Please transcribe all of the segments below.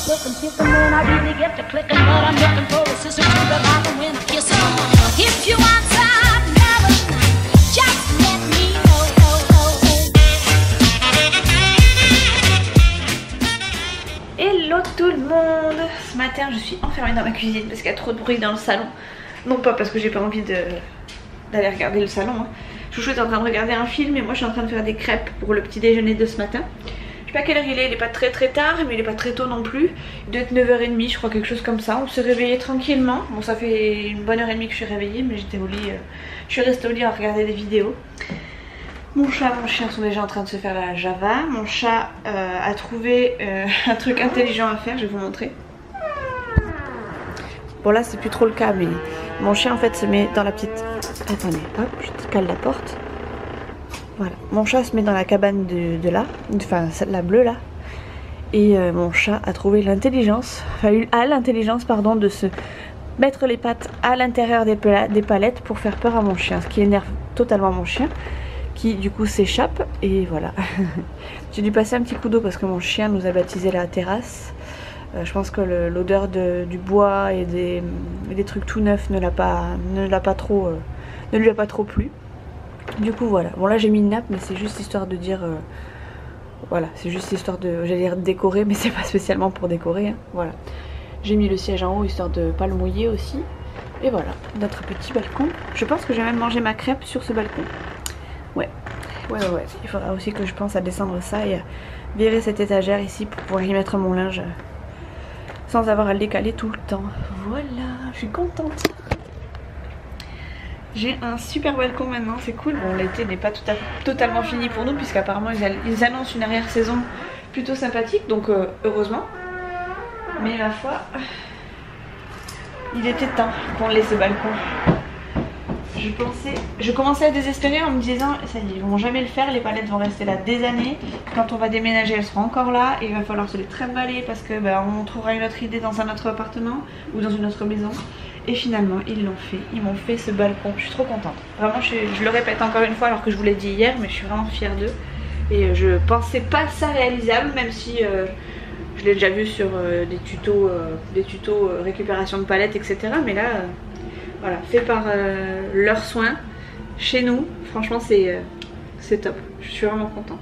looking, kissing when I really get to clicking, but I'm looking for a sister to revive and when I kiss her. If you want some loving, just let me know. Hello tout le monde. Ce matin je suis enfermée dans ma cuisine parce qu'il y a trop de bruit dans le salon. Non pas parce que j'ai pas envie d'aller regarder le salon hein. Chouchou est en train de regarder un film et moi je suis en train de faire des crêpes pour le petit déjeuner de ce matin. Je sais pas à quelle heure il est pas très tard mais il est pas très tôt non plus. Il doit être 9h30 je crois, quelque chose comme ça. On s'est réveillé tranquillement. Bon ça fait une bonne heure et demie que je suis réveillée mais j'étais au lit, je suis restée au lit à regarder des vidéos. Mon chat et mon chien sont déjà en train de se faire la Java. Mon chat a trouvé un truc intelligent à faire, je vais vous montrer. Bon là c'est plus trop le cas mais mon chien en fait se met dans la petite... Attendez, hop, je cale la porte. Voilà, mon chat se met dans la cabane de là, enfin la bleue là. Et mon chat a trouvé l'intelligence, enfin a l'intelligence pardon de se mettre les pattes à l'intérieur des palettes pour faire peur à mon chien. Ce qui énerve totalement mon chien qui du coup s'échappe et voilà. J'ai dû passer un petit coup d'eau parce que mon chien nous a baptisé la terrasse. Je pense que l'odeur du bois et des trucs tout neufs ne lui a pas trop plu. Du coup voilà, bon là j'ai mis une nappe mais c'est juste histoire de dire voilà, c'est juste histoire de, j'allais dire décorer mais c'est pas spécialement pour décorer hein. Voilà, j'ai mis le siège en haut histoire de pas le mouiller aussi. Et voilà, notre petit balcon. Je pense que j'ai même mangé ma crêpe sur ce balcon. Ouais, il faudra aussi que je pense à descendre ça et à virer cette étagère ici pour pouvoir y mettre mon linge sans avoir à le décaler tout le temps. Voilà, je suis contente. J'ai un super balcon maintenant, c'est cool. Bon, l'été n'est pas totalement fini pour nous puisqu'apparemment ils annoncent une arrière-saison plutôt sympathique, donc heureusement. Mais ma foi, il était temps qu'on laisse ce balcon. Je commençais à désespérer en me disant ça y est, ils vont jamais le faire, les palettes vont rester là des années. Quand on va déménager elles seront encore là et il va falloir se les trimballer parce que on trouvera une autre idée dans un autre appartement ou dans une autre maison. Et finalement ils l'ont fait, ils m'ont fait ce balcon, je suis trop contente. Vraiment je le répète encore une fois alors que je vous l'ai dit hier mais je suis vraiment fière d'eux. Et je pensais pas ça réalisable même si je l'ai déjà vu sur des tutos récupération de palettes etc. Mais là voilà, fait par leurs soins, chez nous, franchement c'est top, je suis vraiment contente.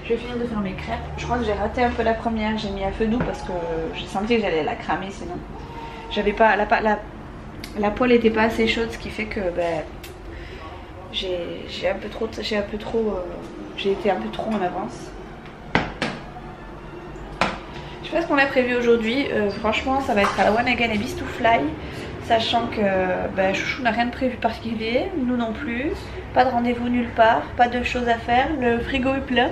Je vais finir de faire mes crêpes, je crois que j'ai raté un peu la première, j'ai mis à feu doux parce que j'ai senti que j'allais la cramer sinon. J'avais pas, la poêle était pas assez chaude ce qui fait que j'ai été un peu trop en avance. Je sais pas ce qu'on a prévu aujourd'hui, franchement ça va être à la One Again et Beast to Fly. Sachant que Chouchou n'a rien de prévu particulier, nous non plus, pas de rendez-vous nulle part, pas de choses à faire, le frigo est plein.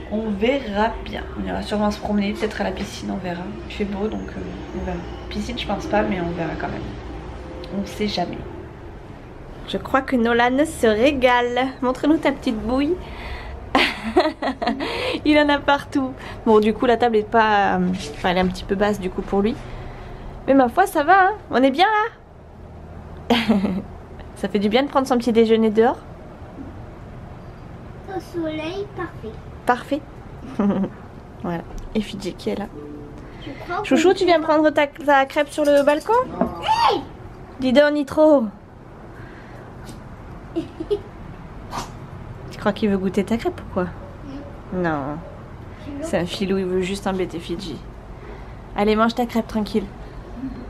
On verra bien, on ira sûrement se promener, peut-être à la piscine, on verra. Il fait beau donc on verra. Piscine je pense pas mais on verra quand même. On sait jamais. Je crois que Nolan se régale. Montre-nous ta petite bouille. Il en a partout. Bon du coup la table est pas... Enfin elle est un petit peu basse du coup pour lui. Mais ma foi ça va hein, on est bien là. Ça fait du bien de prendre son petit déjeuner dehors. Au soleil, parfait. Parfait. Voilà, et Fidji qui est là. Chouchou tu viens prendre ta crêpe sur le balcon? Hey, dis donc Nitro. Tu crois qu'il veut goûter ta crêpe ou quoi? Non, c'est un filou, il veut juste embêter Fidji. Allez mange ta crêpe tranquille.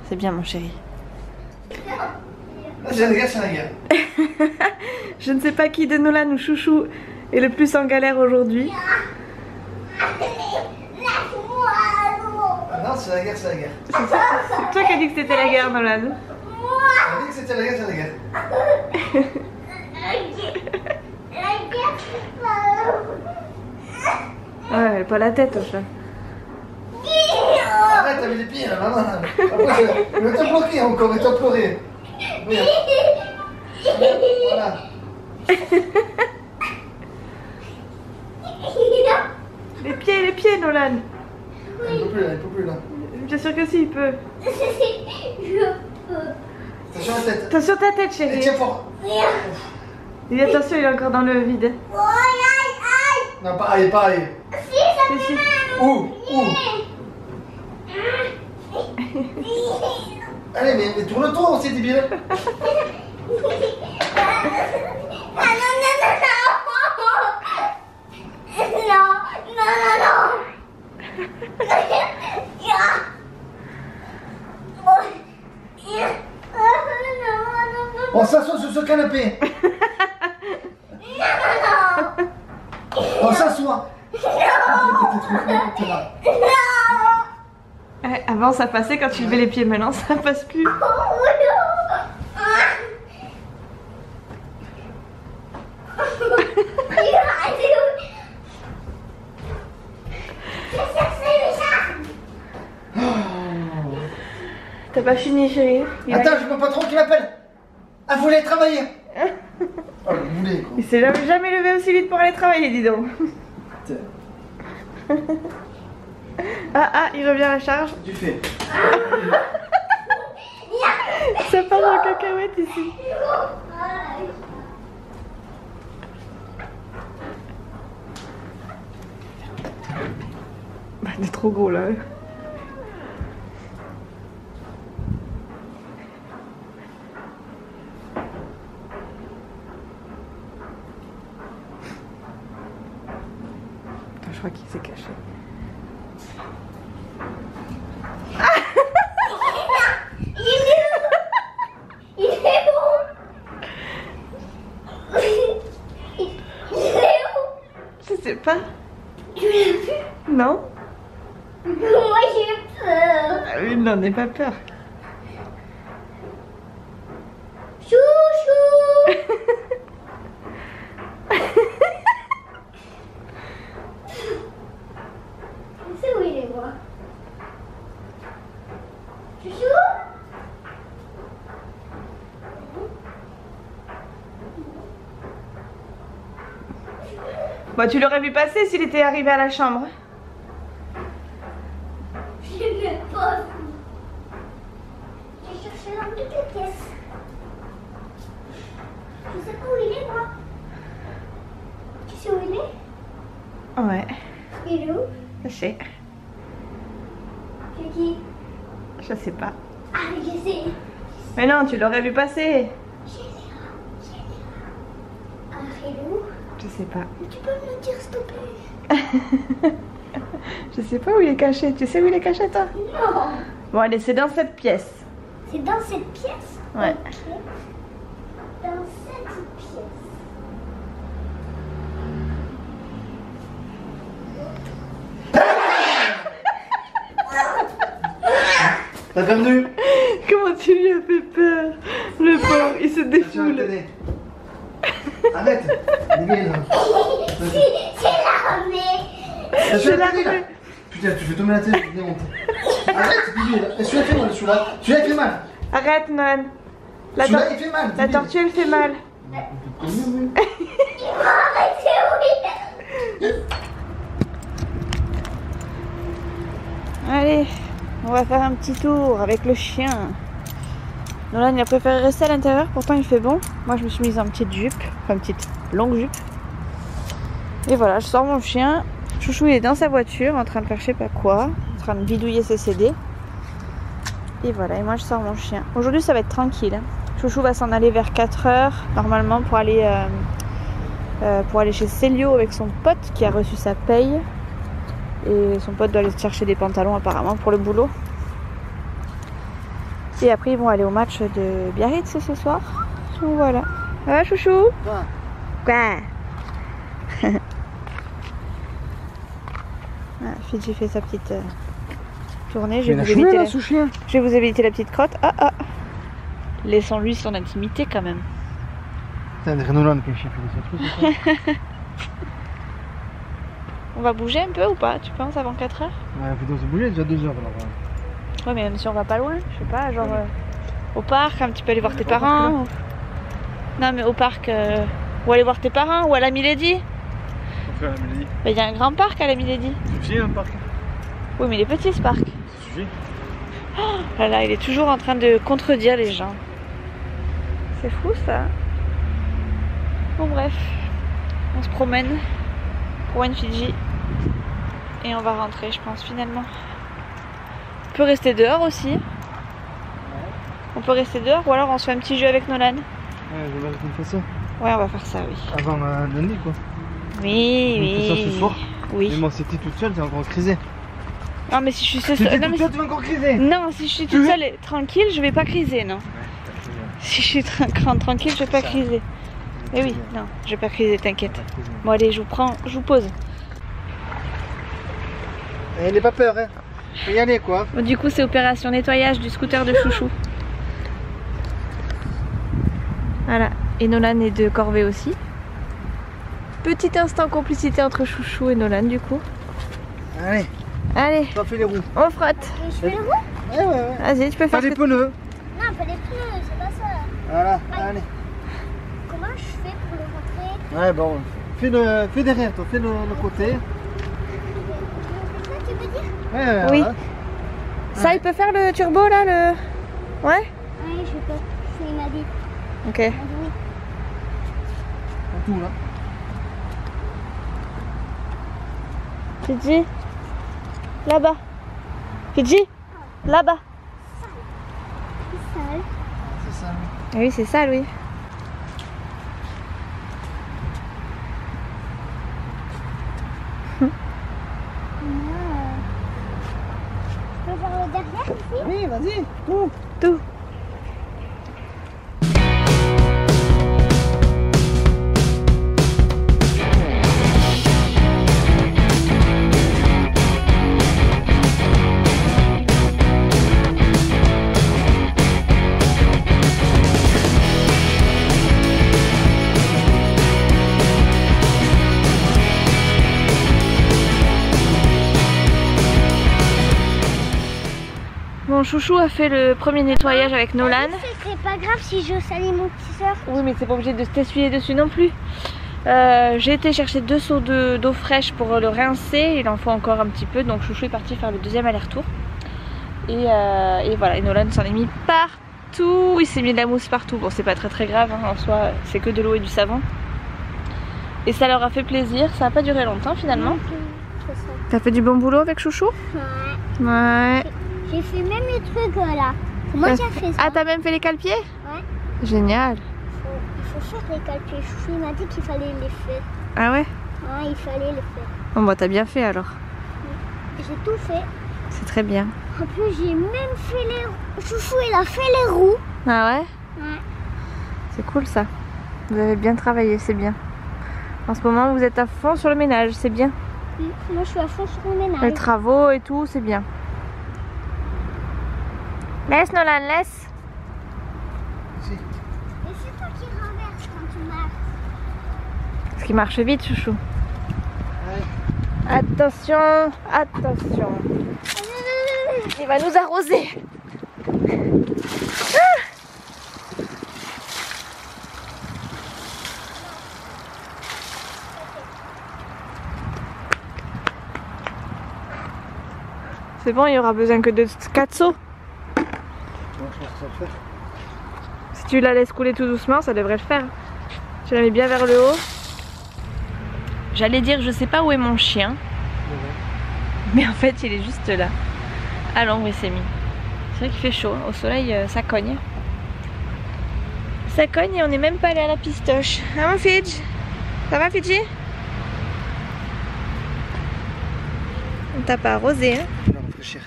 C'est bien mon chéri. C'est la guerre. Je ne sais pas qui de Nolan ou Chouchou est le plus en galère aujourd'hui. Ah non, c'est la guerre. C'est toi qui as dit que c'était la guerre Nolan. Elle a dit que c'était la guerre. Ouais, elle a pas la tête au chat. Arrête, t'as mis les pieds là, maman. Après, je vais te bloquer encore et te pleurer. Voilà. Les pieds Nolan. Il peut plus là. Bien sûr que si, il peut. Attention à la tête. Attention ta tête chérie. Et tiens fort. Et attention il est encore dans le vide. Non, pas aille. Si. Où Allez, mais tourne-toi aussi, débile. On s'assoit sur ce canapé. On s'assoit. Avant ça passait quand tu levais les pieds, maintenant ça passe plus. T'as pas fini, chérie? Attends, j'ai mon patron qui m'appelle. Ah, vous voulez travailler? Oh, vous voulez quoi. Il s'est jamais levé aussi vite pour aller travailler, dis donc. Ah, il revient à la charge. Tu fais. Ça part en cacahuète ici. Bah, t'es trop gros là. Je crois qu'il s'est caché. Je sais pas. Tu l'as vu? Non? Moi j'ai peur. Ah oui, n'en ai pas peur. Chouchou. Je sais où il est moi. Chouchou. Bah, tu l'aurais vu passer s'il était arrivé à la chambre. Je n'ai pas vu. J'ai cherché dans toutes les pièces. Je sais pas où il est moi. Tu sais où il est? Ouais, Il est où? je sais. C'est qui? Je sais pas. Ah mais je sais. Mais non, tu l'aurais vu passer. Ah il est où? Je sais pas. Mais tu peux me le dire s'il te plaît? Je sais pas où il est caché. Tu sais où il est caché, toi? Non. Bon, allez, c'est dans cette pièce. C'est dans cette pièce? Ouais. Ok. Dans cette pièce. T'as bienvenue. Comment tu lui as fait peur? Le pauvre, il se défoule. Tenez. Arrête. Dégage. C'est l'armée. C'est l'armée. Putain, tu fais tomber la tête, je honte. Arrête, bébé. Celui-là il fait mal, celui-là. Celui-là il fait mal. Arrête, Noël. Celui-là il fait mal. La tortue, elle fait mal. Il m'a arrêté, oui. Allez, on va faire un petit tour avec le chien. Nolan, il a préféré rester à l'intérieur, pourtant il fait bon. Moi, je me suis mise en petite jupe, enfin petite longue jupe. Et voilà, je sors mon chien. Chouchou, il est dans sa voiture, en train de faire je sais pas quoi, en train de bidouiller ses CD. Et voilà, et moi je sors mon chien. Aujourd'hui, ça va être tranquille. Hein. Chouchou va s'en aller vers 4h, normalement, pour aller chez Célio avec son pote qui a reçu sa paye. Et son pote doit aller chercher des pantalons apparemment pour le boulot. Et après ils vont aller au match de Biarritz ce soir. Donc voilà. Ça va chouchou? Quoi? Fidji fait sa petite tournée. Je vais vous éviter la petite crotte. Ah ah. Laissons-lui son intimité quand même. C'est un Nolan qui fait des trucs. On va bouger un peu ou pas, tu penses, avant 4h? Ouais, il faut se bouger, déjà 2h alors. Ouais, mais même si on va pas loin, je sais pas, genre au parc, un petit peu aller voir tes parents. Ou... Non, mais au parc, ou aller voir tes parents, ou à la Milady. On fait à la Milady. Bah, y a un grand parc à la Milady. Ça suffit un parc? Oui, mais il est petit ce parc. Ça suffit. Oh là là, il est toujours en train de contredire les gens. C'est fou ça. Bon, bref, on se promène pour One Fidji. Et on va rentrer, je pense, finalement. peut rester dehors aussi. On peut rester dehors ou alors on se fait un petit jeu avec Nolan. Ouais, je vais mettre une ça. Ouais, on va faire ça, oui. Avant lundi, quoi. Oui, On fait ça ce soir. Oui. Mais moi, si t'es toute seule, t'es encore crisée. Non, mais si je suis Si seule. t'es Non, toute mais seule, tu vas encore criser. non, si je suis toute seule et tranquille, je vais pas criser, non. Si je suis tranquille, je vais pas criser. Mais oui, non, je vais pas criser, t'inquiète. Bon, allez, je vous pose. Elle n'est pas peur, hein. Faut y aller, quoi. Bon, du coup, c'est opération nettoyage du scooter de Chouchou. Voilà, et Nolan est de corvée aussi. Petit instant complicité entre Chouchou et Nolan, du coup. Allez, Allez, on fait les roues. on frotte. Je fais le roux? Ouais. Vas-y, tu peux Pas faire les ce que... pneus. Non, pas les pneus, c'est pas ça. Voilà, allez. Comment je fais pour le rentrer? Ouais, bon. Fais derrière, toi. Fais le côté. C'est ça, tu veux dire? Ouais, Oui. voilà. Ça, il peut faire le turbo, là, le... Ouais. Oui, je peux. C'est il m'a dit. Ok. Il m'a dit oui. Tout, là. Fidji, là-bas. Fidji, là-bas. C'est sale. C'est ça, oui. Oui, c'est ça, oui. Je peux faire le derrière ici? Oui, vas-y. Tout. Bon, Chouchou a fait le premier nettoyage avec Nolan. C'est pas grave si je salis mon petit soeur. Oui, mais c'est pas obligé de t'essuyer dessus non plus. J'ai été chercher 2 seaux d'eau fraîche pour le rincer. Il en faut encore un petit peu. Donc Chouchou est parti faire le deuxième aller-retour. Et voilà, et Nolan s'en est mis partout. Il s'est mis de la mousse partout. Bon, c'est pas très grave, hein, en soi, c'est que de l'eau et du savon. Et ça leur a fait plaisir. Ça n'a pas duré longtemps finalement. T'as fait du bon boulot avec Chouchou? Ouais. Ouais. J'ai fait même les trucs là. C'est moi qui ai fait ça. Ah, t'as même fait les cale-pieds? Ouais. Génial. Il faut faire les calpiers. Chouchou il m'a dit qu'il fallait les faire. Ah ouais? Ouais, il fallait les faire. Bon, bah t'as bien fait alors. J'ai tout fait. C'est très bien. En plus, j'ai même fait les roues. Chouchou, il a fait les roues. Ah ouais? Ouais. C'est cool ça. Vous avez bien travaillé, c'est bien. En ce moment, vous êtes à fond sur le ménage, c'est bien. Moi, je suis à fond sur le ménage. Les travaux et tout, c'est bien. Laisse Nolan, laisse. Et c'est toi qui renverse quand tu marches. Parce qu'il marche vite, Chouchou. Ouais. Attention, attention. Il va nous arroser. C'est bon, il y aura besoin que de 4 seaux. Bon, je pense que ça le fait. Si tu la laisses couler tout doucement, ça devrait le faire. Tu la mets bien vers le haut. J'allais dire, je sais pas où est mon chien. Mais en fait, il est juste là. À l'ombre, il s'est mis. C'est vrai qu'il fait chaud. Au soleil, ça cogne. Ça cogne et on n'est même pas allé à la pistoche. Ah, mon Fidj? Ça va, Fidji? On t'a pas arrosé, hein? Il va rafraîchir.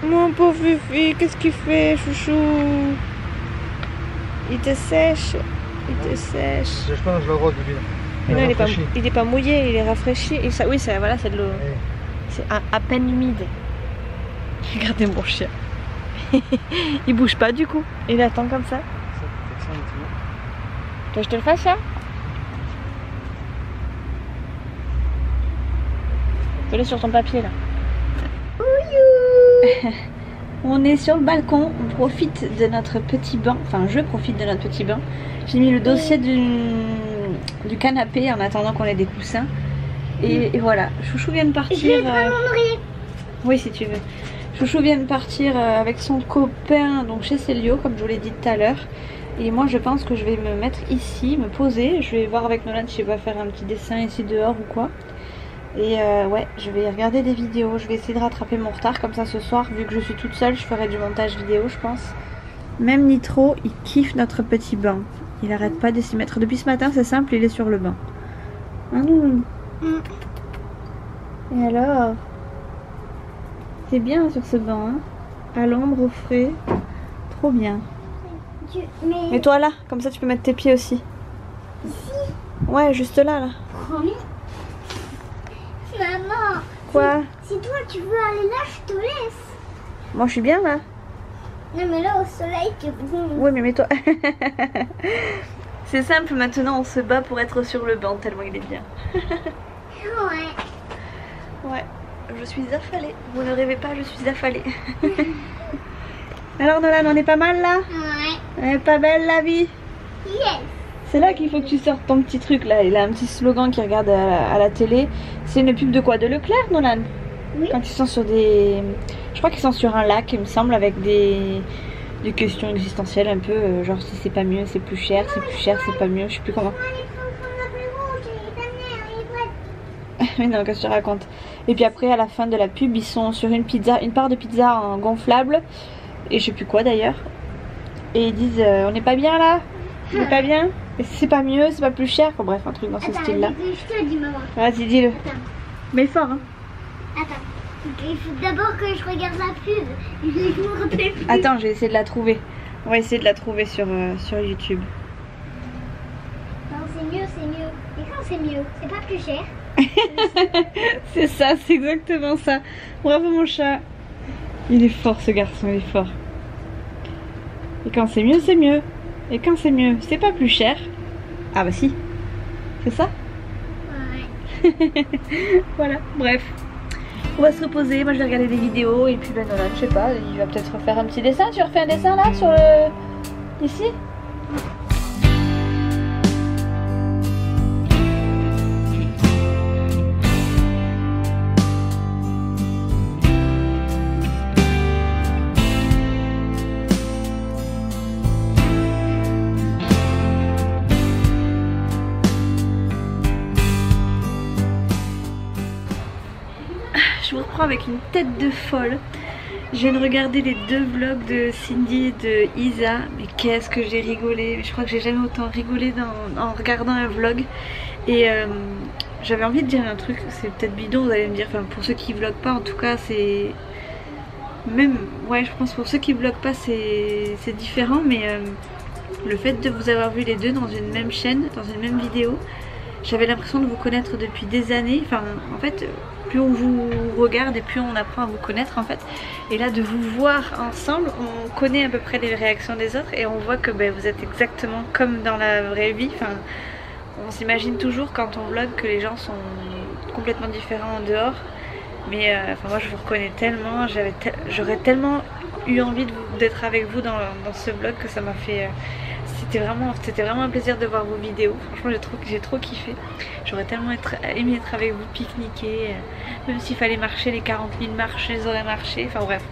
Mon pauvre Fifi, qu'est-ce qu'il fait, Chouchou? Il te sèche. Il te sèche. Je pense que je le rose depuis là. Mais non, il est pas mouillé, il est rafraîchi. Et ça, oui, ça, voilà, c'est de l'eau. Ouais. C'est à peine humide. Regardez mon chien. Il bouge pas du coup. Il attend comme ça. Tu veux que je te le fasse, ça? Fais-le sur ton papier là. On est sur le balcon, on profite de notre petit banc. Enfin, je profite de notre petit banc. J'ai mis le dossier du canapé en attendant qu'on ait des coussins. Et voilà, Chouchou vient de partir. Je vais prendre mon oreiller. Oui, si tu veux. Chouchou vient de partir avec son copain donc chez Célio, comme je vous l'ai dit tout à l'heure. Et moi, je pense que je vais me mettre ici, me poser. Je vais voir avec Nolan si je vais faire un petit dessin ici dehors ou quoi. Et ouais, je vais regarder des vidéos, je vais essayer de rattraper mon retard comme ça ce soir, vu que je suis toute seule, je ferai du montage vidéo je pense. Même Nitro, il kiffe notre petit banc. Il arrête pas de s'y mettre. Depuis ce matin, c'est simple, il est sur le banc. Hein, Nounoun? Et alors? C'est bien sur ce banc, hein? À l'ombre, au frais. Trop bien. Mais Mets-toi là, comme ça tu peux mettre tes pieds aussi. ici, Ouais, juste là, là. maman, Quoi? si toi tu veux aller là, je te laisse. Moi je suis bien là. Non mais là au soleil, tu bon. Oui, mais mets-toi. C'est simple, maintenant on se bat pour être sur le banc tellement il est bien. Ouais. Ouais, je suis affalée. Vous ne rêvez pas, je suis affalée. Alors Nolan, on est pas mal là? Ouais. Elle est pas belle la vie? Yes. C'est là qu'il faut que tu sortes ton petit truc là. Il a un petit slogan qui regarde à la télé. C'est une pub de quoi? De Leclerc, Nolan? Oui. Quand ils sont sur des... Je crois qu'ils sont sur un lac, il me semble, avec des questions existentielles un peu. Genre si c'est pas mieux, c'est plus cher. C'est plus cher, c'est pas mieux. Je sais plus comment. Mais non, qu'est-ce que tu racontes? Et puis après, à la fin de la pub, ils sont sur une pizza, une part de pizza en gonflable. Et je sais plus quoi d'ailleurs. Et ils disent on n'est pas bien là? On n'est pas bien? Et c'est pas mieux, c'est pas plus cher? Enfin bref, un truc dans ce style là. Je te dis maman. Vas-y, dis-le. Attends. Mais fort, hein. Attends. Il faut d'abord que je regarde la pub. Je me rappelle plus. Attends, je vais essayer de la trouver. On va essayer de la trouver sur YouTube. Non, c'est mieux, c'est mieux. Et quand c'est mieux, c'est pas plus cher. C'est ça, c'est exactement ça. Bravo mon chat. Il est fort ce garçon, il est fort. Et quand c'est mieux, c'est mieux. Et quand c'est mieux, c'est pas plus cher. Ah bah si. C'est ça? Ouais. Voilà, bref. On va se reposer, moi je vais regarder des vidéos et puis ben Nolan, je sais pas, il va peut-être refaire un petit dessin. Tu refais un dessin là sur le... Ici? Je vous reprends avec une tête de folle. Je viens de regarder les 2 vlogs de Cindy et de Isa. Mais qu'est-ce que j'ai rigolé. Je crois que j'ai jamais autant rigolé en regardant un vlog. Et j'avais envie de dire un truc. C'est peut-être bidon, vous allez me dire. Enfin, pour ceux qui vloguent pas, en tout cas, c'est... Même, ouais, je pense pour ceux qui vloguent pas, c'est différent. Mais le fait de vous avoir vu les deux dans une même chaîne, dans une même vidéo, j'avais l'impression de vous connaître depuis des années. Enfin, en fait... Plus on vous regarde et plus on apprend à vous connaître en fait. Et là de vous voir ensemble, on connaît à peu près les réactions des autres et on voit que ben, vous êtes exactement comme dans la vraie vie. Enfin, on s'imagine toujours quand on vlog que les gens sont complètement différents en dehors. Mais enfin, moi je vous reconnais tellement, j'aurais tellement eu envie d'être avec vous dans ce vlog que ça m'a fait... C'était vraiment un plaisir de voir vos vidéos. Franchement j'ai trop kiffé. J'aurais tellement aimé être avec vous, pique-niquer. Même s'il fallait marcher les 40 000 marches, je les aurais marchées. Enfin bref.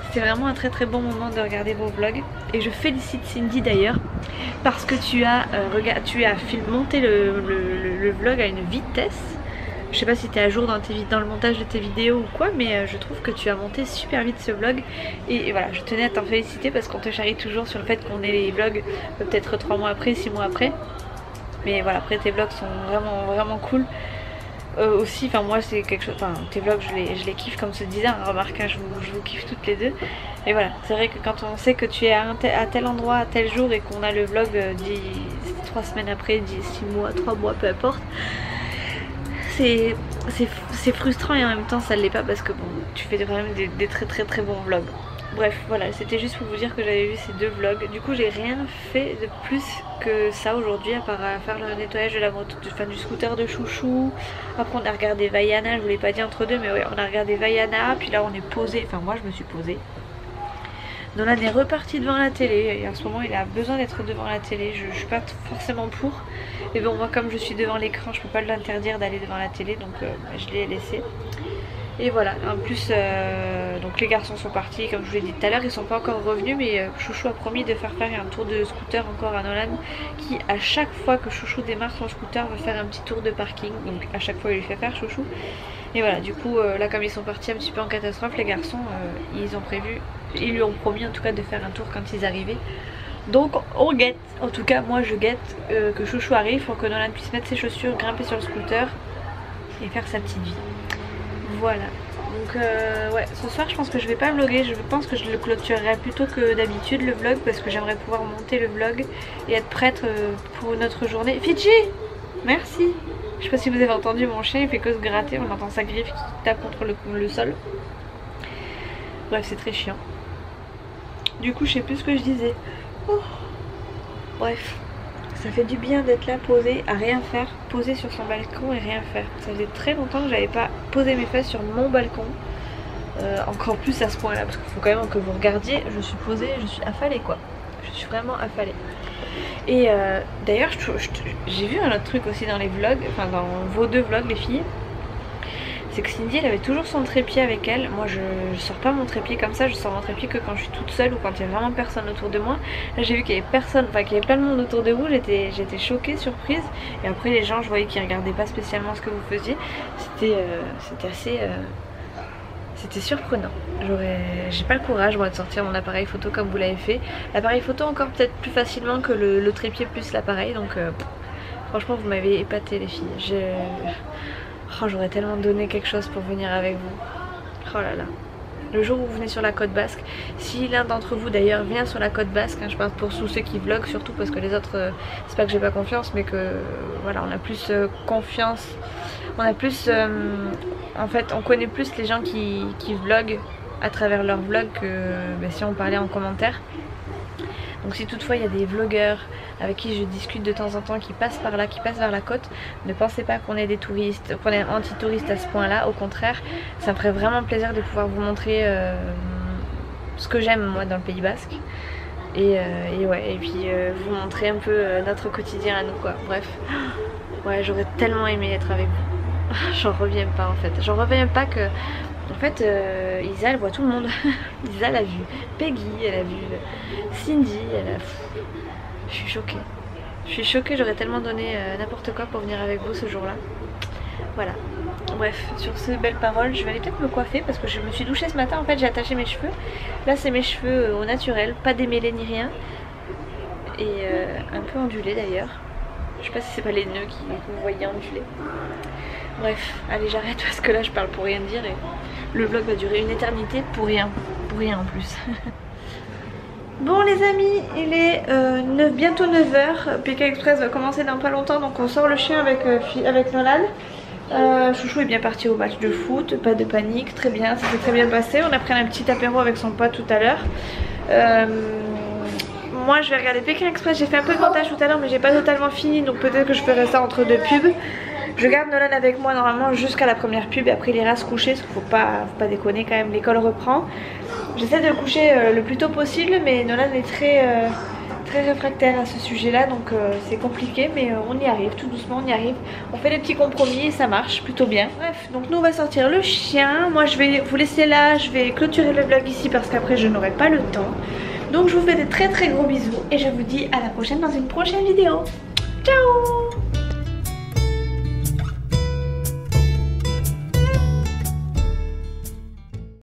C'était vraiment un très bon moment de regarder vos vlogs. Et je félicite Cindy d'ailleurs. Parce que tu as monté le vlog à une vitesse. Je sais pas si tu es à jour dans le montage de tes vidéos ou quoi, mais je trouve que tu as monté super vite ce vlog. Et voilà, je tenais à t'en féliciter parce qu'on te charrie toujours sur le fait qu'on ait les vlogs peut-être 3 mois après, 6 mois après. Mais voilà, après tes vlogs sont vraiment cool. Aussi, enfin moi c'est quelque chose, enfin tes vlogs je les kiffe comme se disait, hein, remarque, hein, je vous kiffe toutes les deux. Et voilà, c'est vrai que quand on sait que tu es à tel endroit, à tel jour et qu'on a le vlog 3 semaines après, 6 mois, 3 mois, peu importe. C'est frustrant et en même temps ça ne l'est pas parce que bon, tu fais quand même des très bons vlogs. Bref, voilà, c'était juste pour vous dire que j'avais vu ces 2 vlogs. Du coup, j'ai rien fait de plus que ça aujourd'hui, à part faire le nettoyage de la moto, du scooter de chouchou. Après, on a regardé Vaiana, je vous l'ai pas dit entre deux, mais ouais, on a regardé Vaiana. Puis là, on est posé, enfin moi, je me suis posée. Nolan est reparti devant la télé et en ce moment il a besoin d'être devant la télé. Je suis pas forcément pour. Mais bon, moi comme je suis devant l'écran, je peux pas l'interdire d'aller devant la télé, donc je l'ai laissé. Et voilà, en plus donc les garçons sont partis, comme je vous l'ai dit tout à l'heure, ils sont pas encore revenus, mais Chouchou a promis de faire un tour de scooter encore à Nolan, qui à chaque fois que Chouchou démarre son scooter va faire un petit tour de parking, donc à chaque fois il lui fait faire Chouchou. Et voilà, du coup là comme ils sont partis un petit peu en catastrophe, les garçons ils lui ont promis en tout cas de faire un tour quand ils arrivaient. Donc on guette, en tout cas moi je guette que Chouchou arrive pour que Nolan puisse mettre ses chaussures, grimper sur le scooter et faire sa petite vie. Voilà, donc ouais, ce soir je pense que je vais pas vlogger, je pense que je le clôturerai plutôt que d'habitude le vlog, parce que j'aimerais pouvoir monter le vlog et être prête pour notre journée. Fidji, merci. Je sais pas si vous avez entendu, mon chien il fait que se gratter, on entend sa griffe qui tape contre le sol. Bref, c'est très chiant. Du coup je sais plus ce que je disais. Oh. Bref. Ça fait du bien d'être là posée à rien faire, posée sur son balcon et rien faire. Ça faisait très longtemps que j'avais pas posé mes fesses sur mon balcon. Encore plus à ce point là, parce qu'il faut quand même que vous regardiez, je suis posée, je suis affalée quoi. Je suis vraiment affalée. Et d'ailleurs j'ai vu un autre truc aussi dans les vlogs, enfin dans vos deux vlogs les filles. C'est que Cindy elle avait toujours son trépied avec elle. Moi je sors pas mon trépied comme ça, je sors mon trépied que quand je suis toute seule ou quand il y a vraiment personne autour de moi. Là j'ai vu qu'il y avait personne, enfin qu'il y avait plein de monde autour de vous, j'étais choquée, surprise. Et après les gens je voyais qu'ils regardaient pas spécialement ce que vous faisiez. C'était assez... C'était surprenant. J'ai pas le courage moi de sortir mon appareil photo comme vous l'avez fait. L'appareil photo encore peut-être plus facilement que le trépied plus l'appareil, donc franchement vous m'avez épaté les filles. Oh, j'aurais tellement donné quelque chose pour venir avec vous. Oh là là. Le jour où vous venez sur la côte basque, si l'un d'entre vous d'ailleurs vient sur la côte basque, hein, je parle pour tous ceux qui vloguent, surtout parce que les autres, c'est pas que j'ai pas confiance, mais que voilà, on a plus confiance, on a plus, en fait, on connaît plus les gens qui vloguent à travers leurs vlogs que si on parlait en commentaire. Donc si toutefois il y a des vlogueurs avec qui je discute de temps en temps qui passent par là, qui passent vers la côte, ne pensez pas qu'on est des touristes, qu'on est anti-touristes à ce point là, au contraire ça me ferait vraiment plaisir de pouvoir vous montrer ce que j'aime moi dans le Pays Basque et puis vous montrer un peu notre quotidien à nous quoi. Bref, ouais, j'aurais tellement aimé être avec vous. J'en reviens pas en fait, j'en reviens pas que en fait Isa elle voit tout le monde. Isa elle a vu Peggy, elle a vu Cindy, elle a... Je suis choquée. Je suis choquée, j'aurais tellement donné n'importe quoi pour venir avec vous ce jour là. Voilà. Bref, sur ces belles paroles, je vais aller peut-être me coiffer parce que je me suis douchée ce matin. En fait j'ai attaché mes cheveux. Là c'est mes cheveux au naturel, pas démêlés ni rien. Et un peu ondulés d'ailleurs. Je sais pas si c'est pas les nœuds que vous voyez ondulés. Bref, allez j'arrête parce que là je parle pour rien dire et le vlog va durer une éternité pour rien en plus. Bon les amis, il est bientôt 9h, Pékin Express va commencer dans pas longtemps, donc on sort le chien avec Nolan. Chouchou est bien parti au match de foot, pas de panique, très bien, ça s'est très bien passé. On a pris un petit apéro avec son pote tout à l'heure. Moi je vais regarder Pékin Express, j'ai fait un peu de montage tout à l'heure mais j'ai pas totalement fini, donc peut-être que je ferai ça entre deux pubs. Je garde Nolan avec moi normalement jusqu'à la première pub et après il ira se coucher parce qu'il faut pas déconner quand même, l'école reprend. J'essaie de le coucher le plus tôt possible mais Nolan est très réfractaire à ce sujet là, donc c'est compliqué mais on y arrive, tout doucement on y arrive. On fait des petits compromis et ça marche plutôt bien. Bref, donc nous on va sortir le chien, moi je vais vous laisser là, je vais clôturer le vlog ici parce qu'après je n'aurai pas le temps. Donc je vous fais des très gros bisous et je vous dis à la prochaine dans une prochaine vidéo. Ciao!